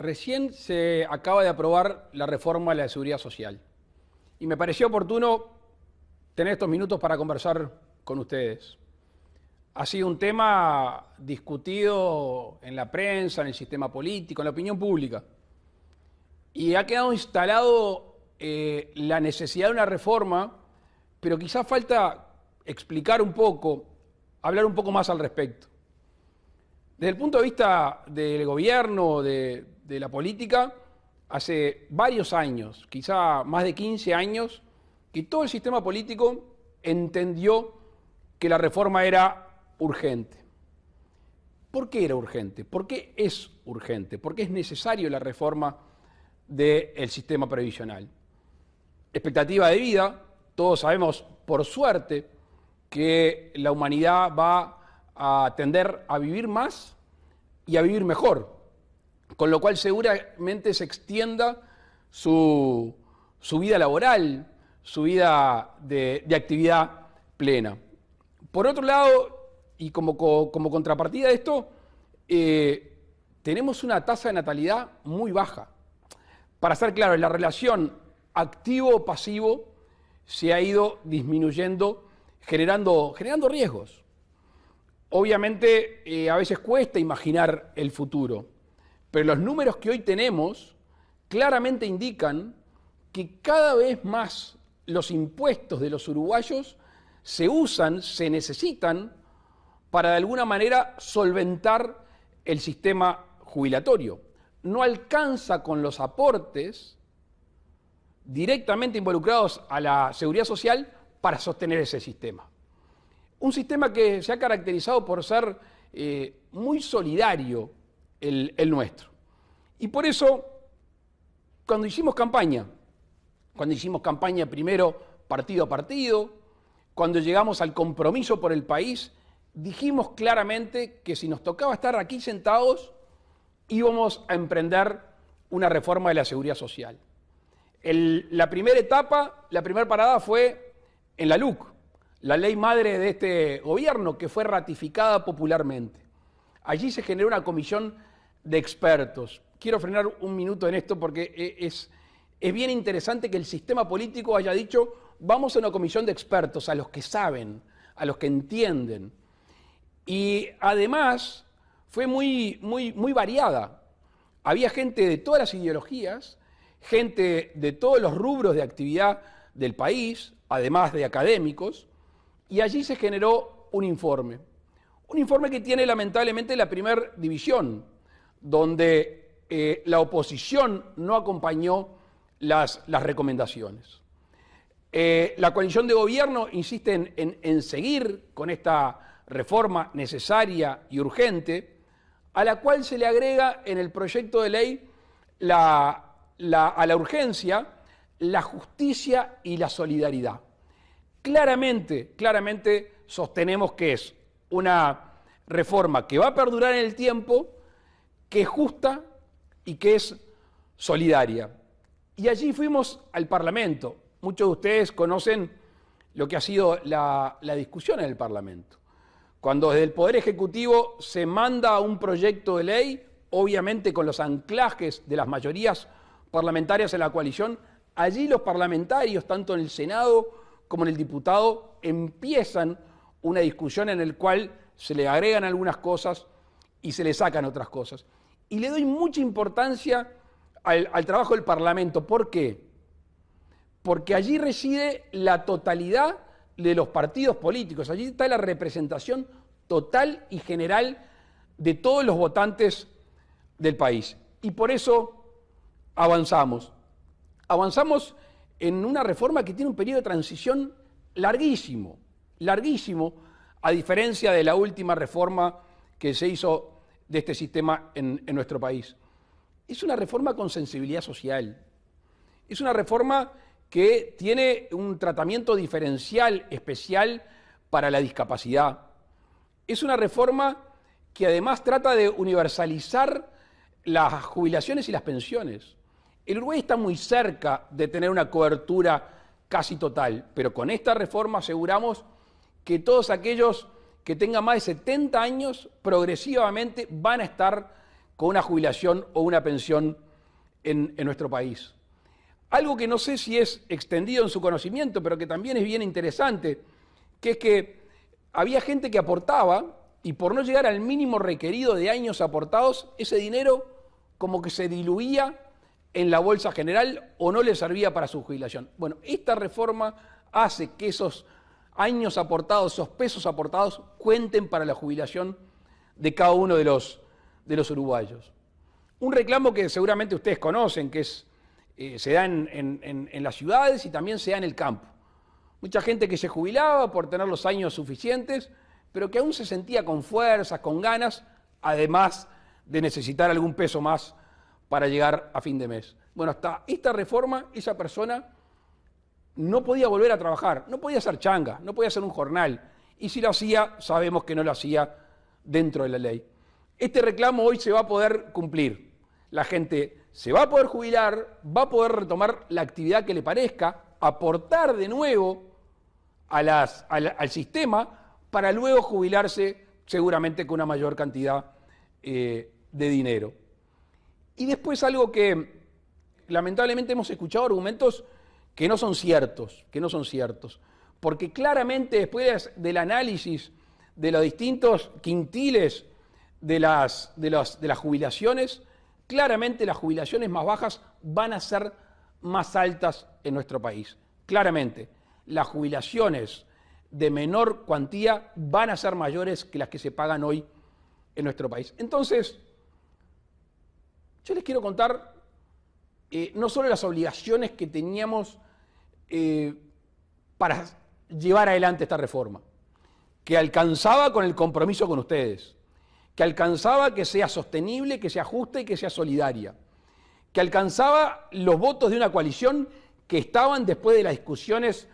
Recién se acaba de aprobar la reforma de la Seguridad Social y me pareció oportuno tener estos minutos para conversar con ustedes. Ha sido un tema discutido en la prensa, en el sistema político, en la opinión pública, y ha quedado instalado la necesidad de una reforma, pero quizás falta explicar un poco, hablar un poco más al respecto. Desde el punto de vista del gobierno, de la política, hace varios años, quizá más de 15 años, que todo el sistema político entendió que la reforma era urgente. ¿Por qué era urgente? ¿Por qué es urgente? ¿Por qué es necesario la reforma del sistema previsional? Expectativa de vida, todos sabemos, por suerte, que la humanidad va a tender a vivir más y a vivir mejor, con lo cual seguramente se extienda su vida laboral, su vida de actividad plena. Por otro lado, y como contrapartida de esto, tenemos una tasa de natalidad muy baja. Para ser claro, la relación activo-pasivo se ha ido disminuyendo, generando riesgos. Obviamente, a veces cuesta imaginar el futuro, pero los números que hoy tenemos claramente indican que cada vez más los impuestos de los uruguayos se usan, se necesitan para de alguna manera solventar el sistema jubilatorio. No alcanza con los aportes directamente involucrados a la seguridad social para sostener ese sistema. Un sistema que se ha caracterizado por ser muy solidario el nuestro. Y por eso, cuando hicimos campaña primero partido a partido, cuando llegamos al compromiso por el país, dijimos claramente que si nos tocaba estar aquí sentados, íbamos a emprender una reforma de la seguridad social. La primera etapa, la primera parada fue en la LUC, la ley madre de este gobierno, que fue ratificada popularmente. Allí se generó una comisión de expertos. Quiero frenar un minuto en esto porque es bien interesante que el sistema político haya dicho: vamos a una comisión de expertos, a los que saben, a los que entienden. Y además fue muy variada. Había gente de todas las ideologías, gente de todos los rubros de actividad del país, además de académicos, y allí se generó un informe que tiene lamentablemente la primera división, donde la oposición no acompañó las recomendaciones. La coalición de gobierno insiste en seguir con esta reforma necesaria y urgente, a la cual se le agrega en el proyecto de ley a la urgencia la justicia y la solidaridad. Claramente sostenemos que es una reforma que va a perdurar en el tiempo, que es justa y que es solidaria. Y allí fuimos al Parlamento. Muchos de ustedes conocen lo que ha sido la discusión en el Parlamento. Cuando desde el Poder Ejecutivo se manda un proyecto de ley, obviamente con los anclajes de las mayorías parlamentarias en la coalición, allí los parlamentarios, tanto en el Senado como en el diputado, empiezan una discusión en la cual se le agregan algunas cosas y se le sacan otras cosas. Y le doy mucha importancia al trabajo del Parlamento. ¿Por qué? Porque allí reside la totalidad de los partidos políticos. Allí está la representación total y general de todos los votantes del país. Y por eso avanzamos. Avanzamos en una reforma que tiene un periodo de transición larguísimo, a diferencia de la última reforma que se hizo de este sistema en nuestro país. Es una reforma con sensibilidad social. Es una reforma que tiene un tratamiento diferencial, especial para la discapacidad. Es una reforma que además trata de universalizar las jubilaciones y las pensiones. El Uruguay está muy cerca de tener una cobertura casi total, pero con esta reforma aseguramos que todos aquellos que tengan más de 70 años progresivamente van a estar con una jubilación o una pensión en nuestro país. Algo que no sé si es extendido en su conocimiento, pero que también es bien interesante, que es que había gente que aportaba y por no llegar al mínimo requerido de años aportados, ese dinero como que se diluía en la bolsa general o no le servía para su jubilación. Bueno, esta reforma hace que esos años aportados, esos pesos aportados, cuenten para la jubilación de cada uno de los uruguayos. Un reclamo que seguramente ustedes conocen, que se da en las ciudades y también se da en el campo. Mucha gente que se jubilaba por tener los años suficientes, pero que aún se sentía con fuerzas, con ganas, además de necesitar algún peso más para llegar a fin de mes. Bueno, hasta esta reforma, esa persona no podía volver a trabajar, no podía hacer changa, no podía hacer un jornal, y si lo hacía, sabemos que no lo hacía dentro de la ley. Este reclamo hoy se va a poder cumplir. La gente se va a poder jubilar, va a poder retomar la actividad que le parezca, aportar de nuevo al sistema para luego jubilarse seguramente con una mayor cantidad de dinero. Y después algo que lamentablemente hemos escuchado argumentos que no son ciertos, porque claramente después del análisis de los distintos quintiles de las jubilaciones, claramente las jubilaciones más bajas van a ser más altas en nuestro país. Claramente, las jubilaciones de menor cuantía van a ser mayores que las que se pagan hoy en nuestro país. Entonces, yo les quiero contar no solo las obligaciones que teníamos para llevar adelante esta reforma, que alcanzaba con el compromiso con ustedes, que alcanzaba que sea sostenible, que sea justa y que sea solidaria, que alcanzaba los votos de una coalición que estaban después de las discusiones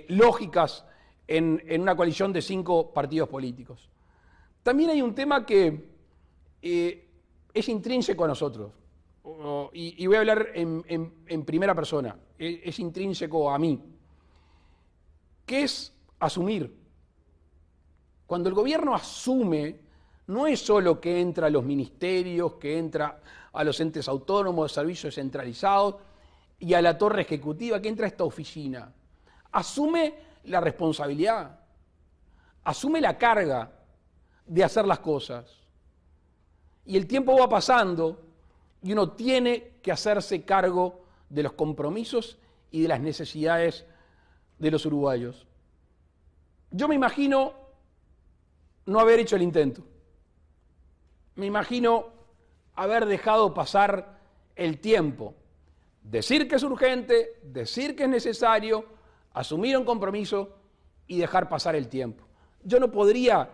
lógicas en una coalición de 5 partidos políticos. También hay un tema que es intrínseco a nosotros, y voy a hablar en primera persona, es intrínseco a mí, que es asumir. Cuando el gobierno asume, no es solo que entra a los ministerios, que entra a los entes autónomos, servicios centralizados y a la torre ejecutiva, que entra a esta oficina. Asume la responsabilidad, asume la carga de hacer las cosas. Y el tiempo va pasando y uno tiene que hacerse cargo de los compromisos y de las necesidades de los uruguayos. Yo me imagino no haber hecho el intento. Me imagino haber dejado pasar el tiempo. Decir que es urgente, decir que es necesario, asumir un compromiso y dejar pasar el tiempo. Yo no podría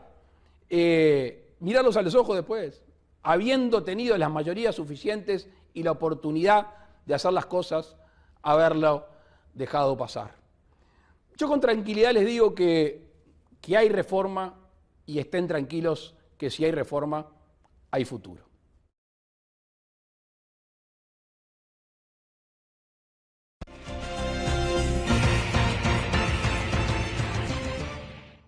mirarlos a los ojos después, habiendo tenido las mayorías suficientes y la oportunidad de hacer las cosas, haberlo dejado pasar. Yo con tranquilidad les digo que hay reforma y estén tranquilos que si hay reforma, hay futuro.